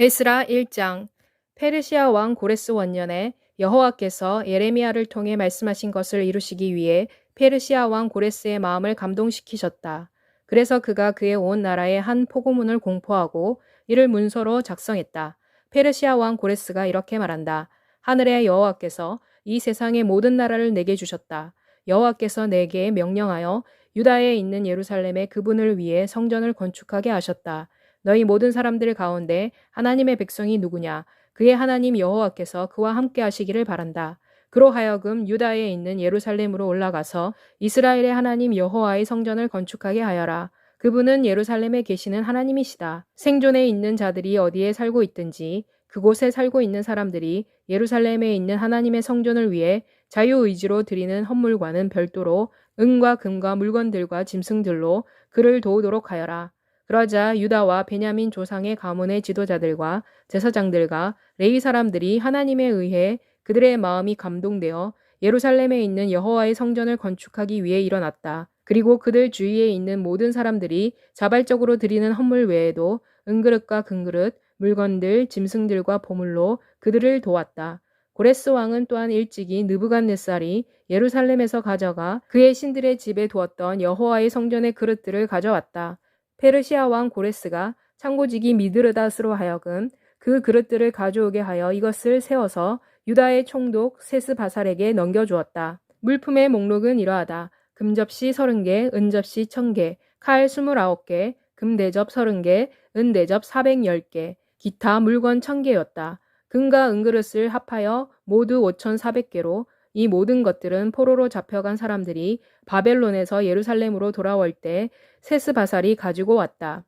에스라 1장. 페르시아 왕 고레스 원년에 여호와께서 예레미야를 통해 말씀하신 것을 이루시기 위해 페르시아 왕 고레스의 마음을 감동시키셨다. 그래서 그가 그의 온 나라에 한 포고문을 공포하고 이를 문서로 작성했다. 페르시아 왕 고레스가 이렇게 말한다. 하늘의 여호와께서 이 세상의 모든 나라를 내게 주셨다. 여호와께서 내게 명령하여 유다에 있는 예루살렘에 그분을 위해 성전을 건축하게 하셨다. 너희 모든 사람들 가운데 하나님의 백성이 누구냐? 그의 하나님 여호와께서 그와 함께 하시기를 바란다. 그로 하여금 유다에 있는 예루살렘으로 올라가서 이스라엘의 하나님 여호와의 성전을 건축하게 하여라. 그분은 예루살렘에 계시는 하나님이시다. 생존에 있는 자들이 어디에 살고 있든지 그곳에 살고 있는 사람들이 예루살렘에 있는 하나님의 성전을 위해 자유의지로 드리는 헌물과는 별도로 은과 금과 물건들과 짐승들로 그를 도우도록 하여라. 그러자 유다와 베냐민 조상의 가문의 지도자들과 제사장들과 레위 사람들이 하나님에 의해 그들의 마음이 감동되어 예루살렘에 있는 여호와의 성전을 건축하기 위해 일어났다. 그리고 그들 주위에 있는 모든 사람들이 자발적으로 드리는 헌물 외에도 은그릇과 금그릇, 물건들, 짐승들과 보물로 그들을 도왔다. 고레스 왕은 또한 일찍이 느부갓네살이 예루살렘에서 가져가 그의 신들의 집에 두었던 여호와의 성전의 그릇들을 가져왔다. 페르시아 왕 고레스가 창고지기 미드르닷으로 하여금 그 그릇들을 가져오게 하여 이것을 세워서 유다의 총독 세스바살에게 넘겨주었다. 물품의 목록은 이러하다. 금접시 30개, 은접시 1000개, 칼 29개, 금대접 30개, 은대접 410개, 기타 물건 1000개였다. 금과 은그릇을 합하여 모두 5400개로 이 모든 것들은 포로로 잡혀간 사람들이 바벨론에서 예루살렘으로 돌아올 때 세스바살이 가지고 왔다.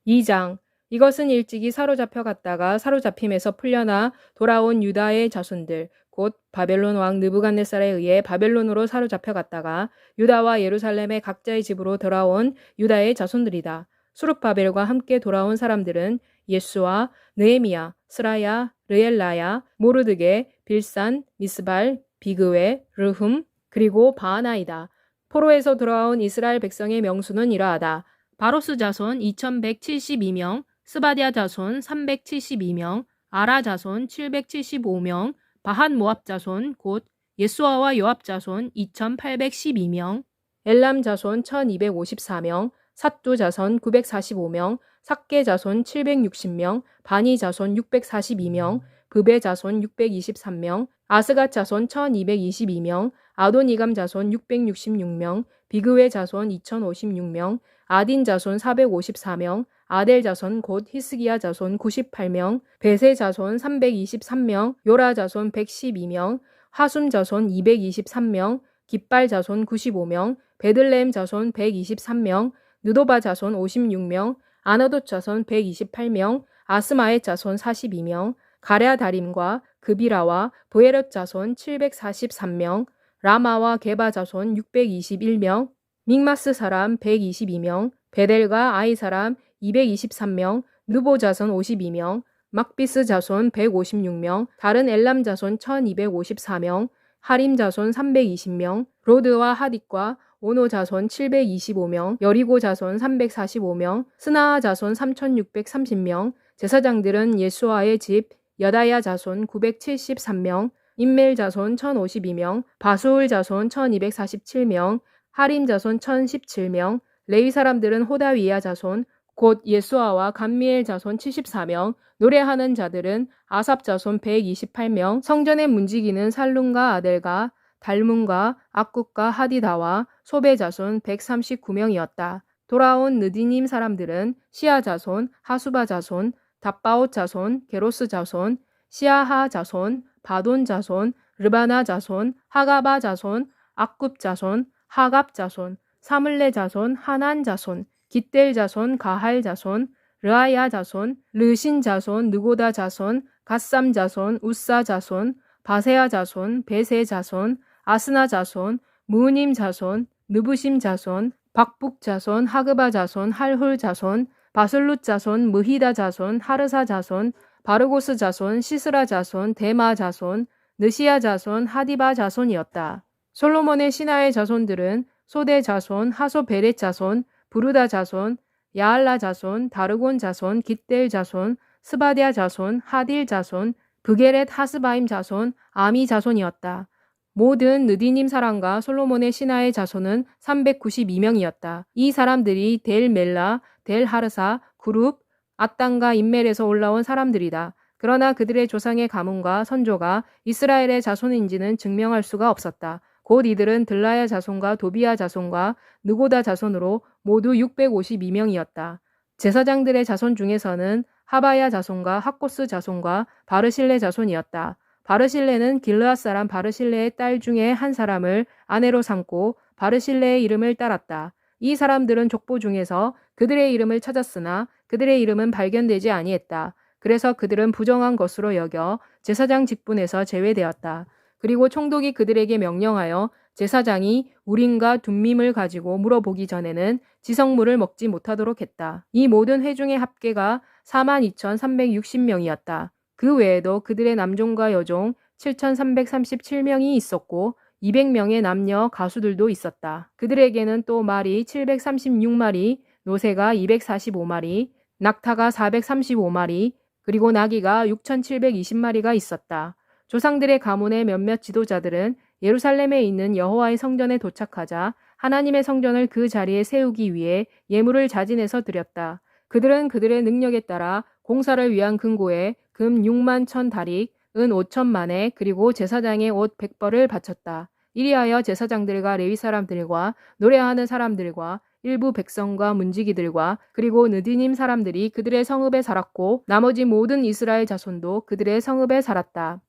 2장. 이것은 일찍이 사로잡혀 갔다가 사로잡힘에서 풀려나 돌아온 유다의 자손들, 곧 바벨론 왕 느부갓네살에 의해 바벨론으로 사로잡혀 갔다가 유다와 예루살렘의 각자의 집으로 돌아온 유다의 자손들이다. 수룹바벨과 함께 돌아온 사람들은 예수와 느헤미야, 스라야, 르엘라야, 모르드게, 빌산, 미스발, 비그웨, 르흠, 그리고 바하나이다. 포로에서 돌아온 이스라엘 백성의 명수는 이러하다. 바로스 자손 2172명, 스바디아 자손 372명, 아라 자손 775명, 바한 모압 자손 곧 예수아와 요압 자손 2812명, 엘람 자손 1254명, 삿두 자손 945명, 삭게 자손 760명, 바니 자손 642명, 브베 자손 623명, 아스갓 자손 1222명, 아도니감 자손 666명, 비그웨 자손 2056명, 아딘 자손 454명, 아델 자손 곧 히스기야 자손 98명, 베세 자손 323명, 요라 자손 112명, 하숨 자손 223명, 깃발 자손 95명, 베들레헴 자손 123명, 느도바 자손 56명, 아나돗 자손 128명, 아스마의 자손 42명, 가랴다림과 그비라와 브에럿 자손 743명, 라마와 게바 자손 621명, 믹마스 사람 122명, 베델과 아이 사람 223명, 느보 자손 52명, 막비스 자손 156명, 다른 엘람 자손 1254명, 하림 자손 320명, 로드와 하딕과 오노 자손 725명, 여리고 자손 345명, 스나아 자손 3630명, 제사장들은 예수아의 집 여다야 자손 973명, 임멜 자손 1052명, 바수울 자손 1247명, 하림 자손 1017명, 레위 사람들은 호다위야 자손, 곧 예수아와 감미엘 자손 74명, 노래하는 자들은 아삽 자손 128명, 성전에 문지기는 살룸과 아델과 달문과 악국과 하디다와 소베 자손 139명이었다. 돌아온 느디님 사람들은 시아 자손, 하수바 자손, 답바옷 자손, 게로스 자손, 시아하 자손, 바돈 자손, 르바나 자손, 하가바 자손, 악굽 자손, 하갑 자손, 사물레 자손, 하난 자손, 깃델 자손, 가할 자손, 르아야 자손, 르신 자손, 느고다 자손, 갓삼 자손, 우사 자손, 바세아 자손, 베세 자손, 아스나 자손, 무님 자손, 느부심 자손, 박북 자손, 하그바 자손, 할훌 자손, 바슬룻 자손, 무히다 자손, 하르사 자손, 바르고스 자손, 시스라 자손, 데마 자손, 느시아 자손, 하디바 자손이었다. 솔로몬의 신하의 자손들은 소대 자손, 하소베렛 자손, 부르다 자손, 야알라 자손, 다르곤 자손, 깃델 자손, 스바디아 자손, 하딜 자손, 브게렛 하스바임 자손, 아미 자손이었다. 모든 느디님 사람과 솔로몬의 신하의 자손은 392명이었다. 이 사람들이 델 멜라, 델 하르사, 구룹, 앗단과 인멜에서 올라온 사람들이다. 그러나 그들의 조상의 가문과 선조가 이스라엘의 자손인지는 증명할 수가 없었다. 곧 이들은 들라야 자손과 도비야 자손과 느고다 자손으로 모두 652명이었다. 제사장들의 자손 중에서는 하바야 자손과 학고스 자손과 바르실레 자손이었다. 바르실레는 길르앗 사람 바르실레의 딸 중에 한 사람을 아내로 삼고 바르실레의 이름을 따랐다. 이 사람들은 족보 중에서 그들의 이름을 찾았으나 그들의 이름은 발견되지 아니했다. 그래서 그들은 부정한 것으로 여겨 제사장 직분에서 제외되었다. 그리고 총독이 그들에게 명령하여 제사장이 우림과 둠밈을 가지고 물어보기 전에는 지성물을 먹지 못하도록 했다. 이 모든 회중의 합계가 42,360명이었다. 그 외에도 그들의 남종과 여종 7,337명이 있었고 200명의 남녀 가수들도 있었다. 그들에게는 또 말이 736마리, 노새가 245마리, 낙타가 435마리, 그리고 나귀가 6,720마리가 있었다. 조상들의 가문의 몇몇 지도자들은 예루살렘에 있는 여호와의 성전에 도착하자 하나님의 성전을 그 자리에 세우기 위해 예물을 자진해서 드렸다. 그들은 그들의 능력에 따라 공사를 위한 금고에 금 6만 1,000다릭, 은 5천만에 그리고 제사장의 옷 100벌을 바쳤다. 이리하여 제사장들과 레위 사람들과 노래하는 사람들과 일부 백성과 문지기들과 그리고 느디님 사람들이 그들의 성읍에 살았고 나머지 모든 이스라엘 자손도 그들의 성읍에 살았다.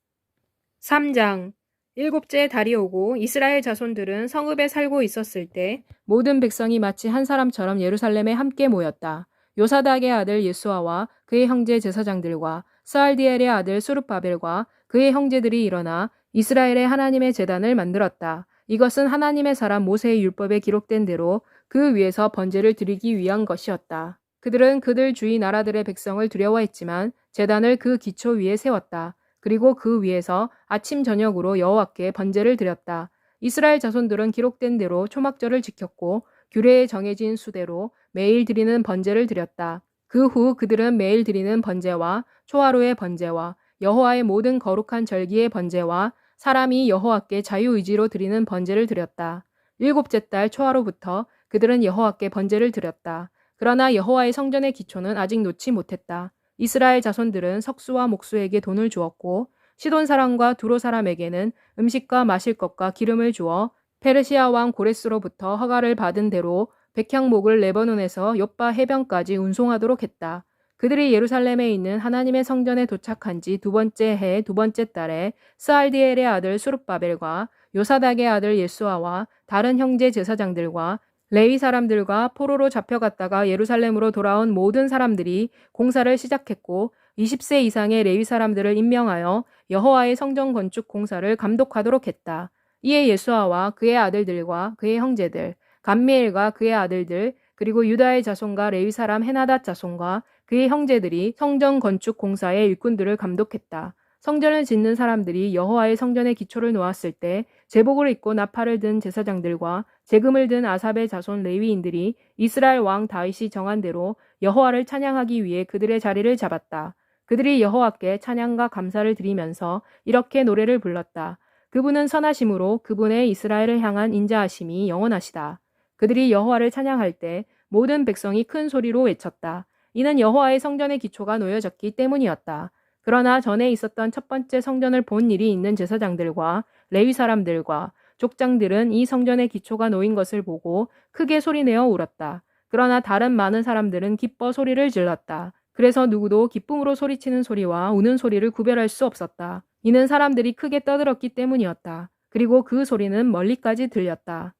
3장 일곱째 달이 오고 이스라엘 자손들은 성읍에 살고 있었을 때 모든 백성이 마치 한 사람처럼 예루살렘에 함께 모였다. 요사닥의 아들 예수아와 그의 형제 제사장들과 스알디엘의 아들 수룹바벨과 그의 형제들이 일어나 이스라엘의 하나님의 제단을 만들었다. 이것은 하나님의 사람 모세의 율법에 기록된 대로 그 위에서 번제를 드리기 위한 것이었다. 그들은 그들 주위 나라들의 백성을 두려워했지만 제단을 그 기초 위에 세웠다. 그리고 그 위에서 아침 저녁으로 여호와께 번제를 드렸다. 이스라엘 자손들은 기록된 대로 초막절을 지켰고 규례에 정해진 수대로 매일 드리는 번제를 드렸다. 그 후 그들은 매일 드리는 번제와 초하루의 번제와 여호와의 모든 거룩한 절기의 번제와 사람이 여호와께 자유의지로 드리는 번제를 드렸다. 일곱째 달 초하루부터 그들은 여호와께 번제를 드렸다. 그러나 여호와의 성전의 기초는 아직 놓지 못했다. 이스라엘 자손들은 석수와 목수에게 돈을 주었고 시돈 사람과 두로 사람에게는 음식과 마실 것과 기름을 주어 페르시아 왕 고레스로부터 허가를 받은 대로 백향목을 레바논에서 욥바 해변까지 운송하도록 했다. 그들이 예루살렘에 있는 하나님의 성전에 도착한 지 두 번째 해 두 번째 달에 스알디엘의 아들 수룹바벨과 요사닥의 아들 예수아와 다른 형제 제사장들과 레위 사람들과 포로로 잡혀갔다가 예루살렘으로 돌아온 모든 사람들이 공사를 시작했고 20세 이상의 레위 사람들을 임명하여 여호와의 성전 건축 공사를 감독하도록 했다. 이에 예수아와 그의 아들들과 그의 형제들, 감미엘과 그의 아들들, 그리고 유다의 자손과 레위 사람 헤나닷 자손과 그의 형제들이 성전 건축 공사의 일꾼들을 감독했다. 성전을 짓는 사람들이 여호와의 성전의 기초를 놓았을 때 제복을 입고 나팔을 든 제사장들과 재금을 든 아삽의 자손 레위인들이 이스라엘 왕 다윗이 정한 대로 여호와를 찬양하기 위해 그들의 자리를 잡았다. 그들이 여호와께 찬양과 감사를 드리면서 이렇게 노래를 불렀다. 그분은 선하심으로 그분의 이스라엘을 향한 인자하심이 영원하시다. 그들이 여호와를 찬양할 때 모든 백성이 큰 소리로 외쳤다. 이는 여호와의 성전의 기초가 놓여졌기 때문이었다. 그러나 전에 있었던 첫 번째 성전을 본 일이 있는 제사장들과 레위 사람들과 족장들은 이 성전의 기초가 놓인 것을 보고 크게 소리내어 울었다. 그러나 다른 많은 사람들은 기뻐 소리를 질렀다. 그래서 누구도 기쁨으로 소리치는 소리와 우는 소리를 구별할 수 없었다. 이는 사람들이 크게 떠들었기 때문이었다. 그리고 그 소리는 멀리까지 들렸다.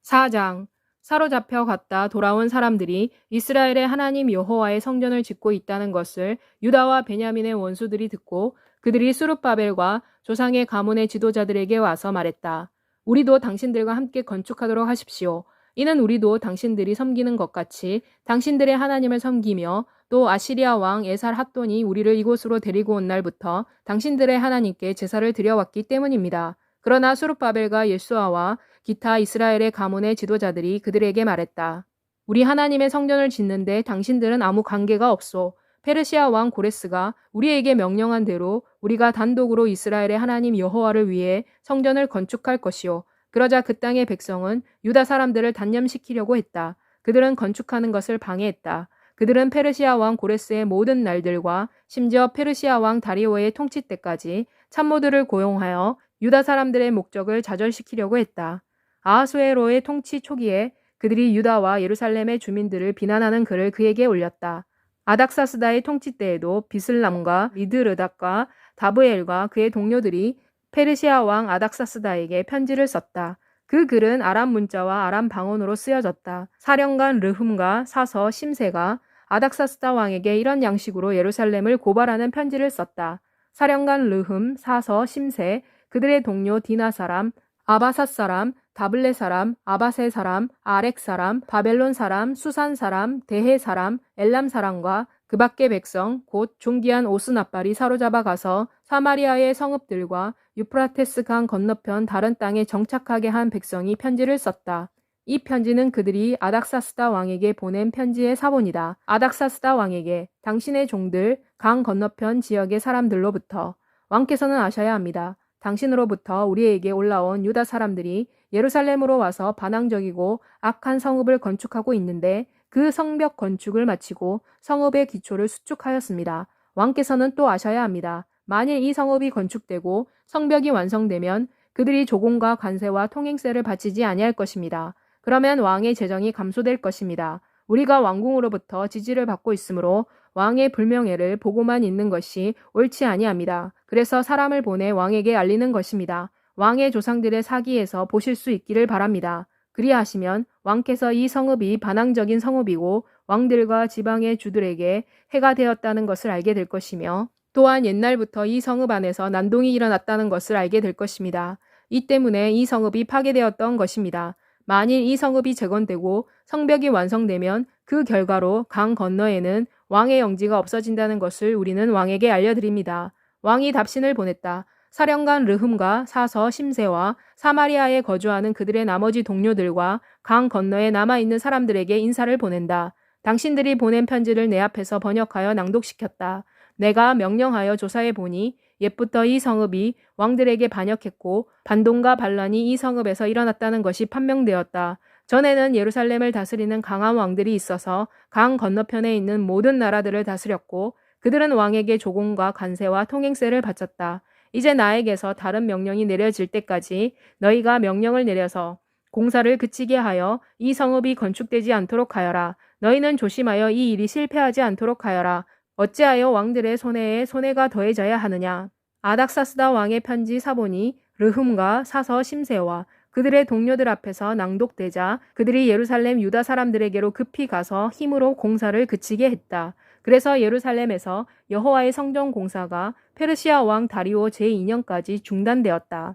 4장 사로잡혀 갔다 돌아온 사람들이 이스라엘의 하나님 여호와의 성전을 짓고 있다는 것을 유다와 베냐민의 원수들이 듣고 그들이 수룹바벨과 조상의 가문의 지도자들에게 와서 말했다. 우리도 당신들과 함께 건축하도록 하십시오. 이는 우리도 당신들이 섬기는 것 같이 당신들의 하나님을 섬기며 또 아시리아 왕 에살 핫돈이 우리를 이곳으로 데리고 온 날부터 당신들의 하나님께 제사를 드려왔기 때문입니다. 그러나 수룹바벨과 예수아와 기타 이스라엘의 가문의 지도자들이 그들에게 말했다. 우리 하나님의 성전을 짓는데 당신들은 아무 관계가 없소. 페르시아 왕 고레스가 우리에게 명령한 대로 우리가 단독으로 이스라엘의 하나님 여호와를 위해 성전을 건축할 것이요. 그러자 그 땅의 백성은 유다 사람들을 단념시키려고 했다. 그들은 건축하는 것을 방해했다. 그들은 페르시아 왕 고레스의 모든 날들과 심지어 페르시아 왕 다리오의 통치 때까지 참모들을 고용하여 유다 사람들의 목적을 좌절시키려고 했다. 아하수에로의 통치 초기에 그들이 유다와 예루살렘의 주민들을 비난하는 글을 그에게 올렸다. 아닥사스다의 통치 때에도 비슬람과 미드르닥과 다브엘과 그의 동료들이 페르시아 왕 아닥사스다에게 편지를 썼다. 그 글은 아람 문자와 아람 방언으로 쓰여졌다. 사령관 르흠과 사서 심세가 아닥사스다 왕에게 이런 양식으로 예루살렘을 고발하는 편지를 썼다. 사령관 르흠, 사서, 심세, 그들의 동료 디나 사람, 아바삿 사람, 다블레 사람, 아바세 사람, 아렉 사람, 바벨론 사람, 수산 사람, 대해 사람, 엘람 사람과 그 밖의 백성 곧 존귀한 오스나발이 사로잡아 가서 사마리아의 성읍들과 유프라테스 강 건너편 다른 땅에 정착하게 한 백성이 편지를 썼다. 이 편지는 그들이 아닥사스다 왕에게 보낸 편지의 사본이다. 아닥사스다 왕에게 당신의 종들 강 건너편 지역의 사람들로부터 왕께서는 아셔야 합니다. 당신으로부터 우리에게 올라온 유다 사람들이 예루살렘으로 와서 반항적이고 악한 성읍을 건축하고 있는데 그 성벽 건축을 마치고 성읍의 기초를 수축하였습니다. 왕께서는 또 아셔야 합니다. 만일 이 성읍이 건축되고 성벽이 완성되면 그들이 조공과 관세와 통행세를 바치지 아니할 것입니다. 그러면 왕의 재정이 감소될 것입니다. 우리가 왕궁으로부터 지지를 받고 있으므로 왕의 불명예를 보고만 있는 것이 옳지 아니합니다. 그래서 사람을 보내 왕에게 알리는 것입니다. 왕의 조상들의 사기에서 보실 수 있기를 바랍니다. 그리하시면 왕께서 이 성읍이 반항적인 성읍이고 왕들과 지방의 주들에게 해가 되었다는 것을 알게 될 것이며 또한 옛날부터 이 성읍 안에서 난동이 일어났다는 것을 알게 될 것입니다. 이 때문에 이 성읍이 파괴되었던 것입니다. 만일 이 성읍이 재건되고 성벽이 완성되면 그 결과로 강 건너에는 왕의 영지가 없어진다는 것을 우리는 왕에게 알려드립니다. 왕이 답신을 보냈다. 사령관 르흠과 사서 심세와 사마리아에 거주하는 그들의 나머지 동료들과 강 건너에 남아있는 사람들에게 인사를 보낸다. 당신들이 보낸 편지를 내 앞에서 번역하여 낭독시켰다. 내가 명령하여 조사해 보니 옛부터 이 성읍이 왕들에게 반역했고 반동과 반란이 이 성읍에서 일어났다는 것이 판명되었다. 전에는 예루살렘을 다스리는 강한 왕들이 있어서 강 건너편에 있는 모든 나라들을 다스렸고 그들은 왕에게 조공과 관세와 통행세를 바쳤다. 이제 나에게서 다른 명령이 내려질 때까지 너희가 명령을 내려서 공사를 그치게 하여 이 성읍이 건축되지 않도록 하여라. 너희는 조심하여 이 일이 실패하지 않도록 하여라. 어찌하여 왕들의 손해에 손해가 더해져야 하느냐. 아닥사스다 왕의 편지 사본이 르흠과 사서 심세와 그들의 동료들 앞에서 낭독되자 그들이 예루살렘 유다 사람들에게로 급히 가서 힘으로 공사를 그치게 했다. 그래서 예루살렘에서 여호와의 성전 공사가 페르시아 왕 다리오 제2년까지 중단되었다.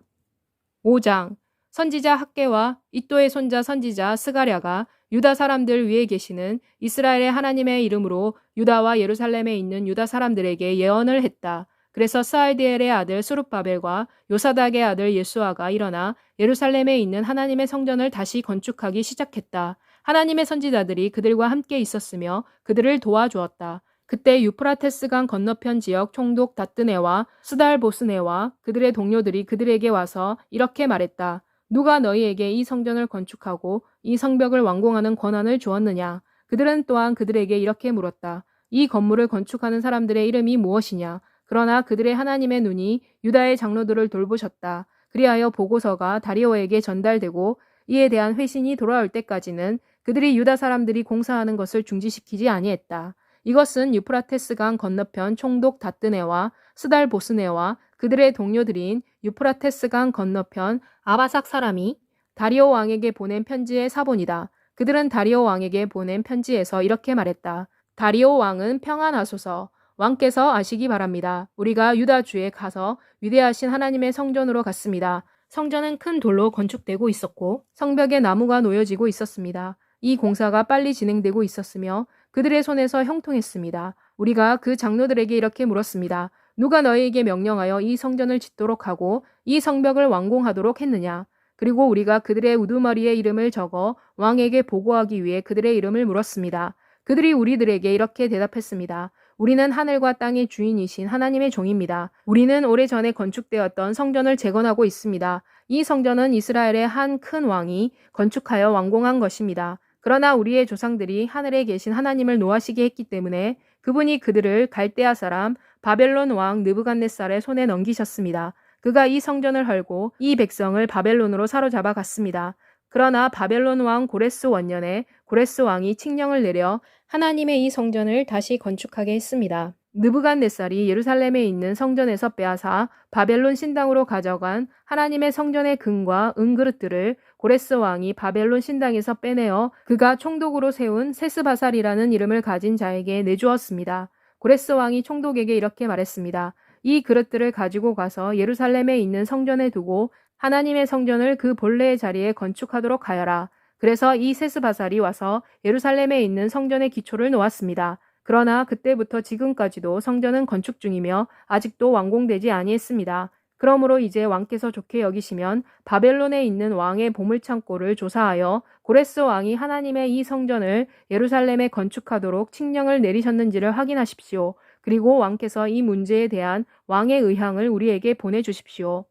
5장 선지자 학개와 이또의 손자 선지자 스가랴가 유다 사람들 위에 계시는 이스라엘의 하나님의 이름으로 유다와 예루살렘에 있는 유다 사람들에게 예언을 했다. 그래서 스알디엘의 아들 스룹바벨과 요사닥의 아들 예수아가 일어나 예루살렘에 있는 하나님의 성전을 다시 건축하기 시작했다. 하나님의 선지자들이 그들과 함께 있었으며 그들을 도와주었다. 그때 유프라테스강 건너편 지역 총독 다뜨네와 스달보스네와 그들의 동료들이 그들에게 와서 이렇게 말했다. 누가 너희에게 이 성전을 건축하고 이 성벽을 완공하는 권한을 주었느냐? 그들은 또한 그들에게 이렇게 물었다. 이 건물을 건축하는 사람들의 이름이 무엇이냐? 그러나 그들의 하나님의 눈이 유다의 장로들을 돌보셨다. 그리하여 보고서가 다리오에게 전달되고 이에 대한 회신이 돌아올 때까지는 그들이 유다 사람들이 공사하는 것을 중지시키지 아니했다. 이것은 유프라테스강 건너편 총독 다뜨네와 스달보스네와 그들의 동료들인 유프라테스강 건너편 아바삭 사람이 다리오 왕에게 보낸 편지의 사본이다. 그들은 다리오 왕에게 보낸 편지에서 이렇게 말했다. 다리오 왕은 평안하소서. 왕께서 아시기 바랍니다. 우리가 유다주에 가서 위대하신 하나님의 성전으로 갔습니다. 성전은 큰 돌로 건축되고 있었고 성벽에 나무가 놓여지고 있었습니다. 이 공사가 빨리 진행되고 있었으며 그들의 손에서 형통했습니다. 우리가 그 장로들에게 이렇게 물었습니다. 누가 너희에게 명령하여 이 성전을 짓도록 하고 이 성벽을 완공하도록 했느냐? 그리고 우리가 그들의 우두머리에 이름을 적어 왕에게 보고하기 위해 그들의 이름을 물었습니다. 그들이 우리들에게 이렇게 대답했습니다. 우리는 하늘과 땅의 주인이신 하나님의 종입니다. 우리는 오래전에 건축되었던 성전을 재건하고 있습니다. 이 성전은 이스라엘의 한 큰 왕이 건축하여 완공한 것입니다. 그러나 우리의 조상들이 하늘에 계신 하나님을 노하시게 했기 때문에 그분이 그들을 갈대아 사람 바벨론 왕 느부갓네살의 손에 넘기셨습니다. 그가 이 성전을 헐고 이 백성을 바벨론으로 사로잡아 갔습니다. 그러나 바벨론 왕 고레스 원년에 고레스 왕이 칙령을 내려 하나님의 이 성전을 다시 건축하게 했습니다. 느부갓네살이 예루살렘에 있는 성전에서 빼앗아 바벨론 신당으로 가져간 하나님의 성전의 금과 은그릇들을 고레스 왕이 바벨론 신당에서 빼내어 그가 총독으로 세운 세스바살이라는 이름을 가진 자에게 내주었습니다. 고레스 왕이 총독에게 이렇게 말했습니다. 이 그릇들을 가지고 가서 예루살렘에 있는 성전에 두고 하나님의 성전을 그 본래의 자리에 건축하도록 하여라. 그래서 이 세스바살이 와서 예루살렘에 있는 성전의 기초를 놓았습니다. 그러나 그때부터 지금까지도 성전은 건축 중이며 아직도 완공되지 아니했습니다. 그러므로 이제 왕께서 좋게 여기시면 바벨론에 있는 왕의 보물창고를 조사하여 고레스 왕이 하나님의 이 성전을 예루살렘에 건축하도록 칙령을 내리셨는지를 확인하십시오. 그리고 왕께서 이 문제에 대한 왕의 의향을 우리에게 보내주십시오.